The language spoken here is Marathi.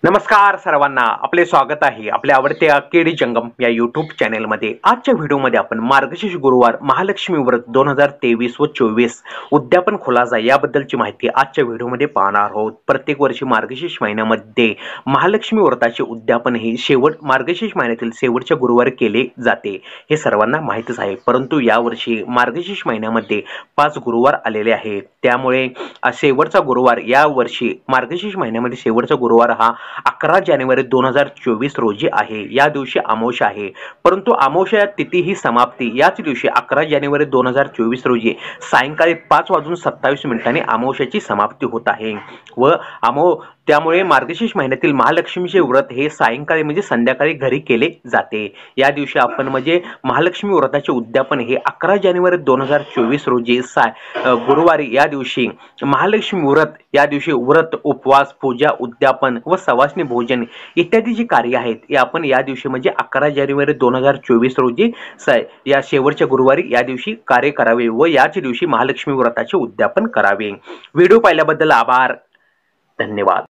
नमस्कार सर्वांना, आपले स्वागत आहे आपल्या आवडत्या केडी जंगम या यूट्यूब चॅनेलमध्ये। आजच्या व्हिडिओमध्ये आपण मार्गशीर्ष गुरुवार महालक्ष्मी व्रत 2023 व 24 उद्यापन खुलासा याबद्दलची माहिती आजच्या व्हिडिओमध्ये पाहणार आहोत। प्रत्येक वर्षी मार्गशीर्ष महिन्यामध्ये महालक्ष्मी व्रताचे उद्यापन हे मार्गशीर्ष महिन्यातील शेवटच्या गुरुवारी केले जाते, हे सर्वांना माहितीच आहे। परंतु यावर्षी मार्गशीर्ष महिन्यामध्ये 5 गुरुवार आलेले आहेत, त्यामुळे शेवटचा गुरुवार या वर्षी मार्गशीर्ष महिन्यामध्ये शेवटचा गुरुवार हा 11 जानेवारी 2024 रोजी आहे। या दिवशी अमावस्या आहे, परंतु अमावस्या तिथी ही समाप्ती याच दिवशी 11 जानेवारी 2024 रोजी सायंकाळी 5:27 अमावस्याची समाप्ती होत आहे व त्यामुळे मार्गशीर्ष महिन्यातील महालक्ष्मीचे व्रत हे सायंकाळी म्हणजे संध्याकाळी घरी केले जाते। या दिवशी आपण म्हणजे महालक्ष्मी व्रताचे उद्यापन हे 11 जानेवारी 2024 रोजी गुरुवारी या दिवशी महालक्ष्मी व्रत या दिवशी व्रत, उपवास, पूजा, उद्यापन व सवासणी भोजन इत्यादी जी कार्य आहेत हे आपण या दिवशी म्हणजे 11 जानेवारी 2024 रोजी या शेवटच्या गुरुवारी या दिवशी कार्य करावे व याच दिवशी महालक्ष्मी व्रताचे उद्यापन करावे। व्हिडिओ पाहिल्याबद्दल आभार, धन्यवाद।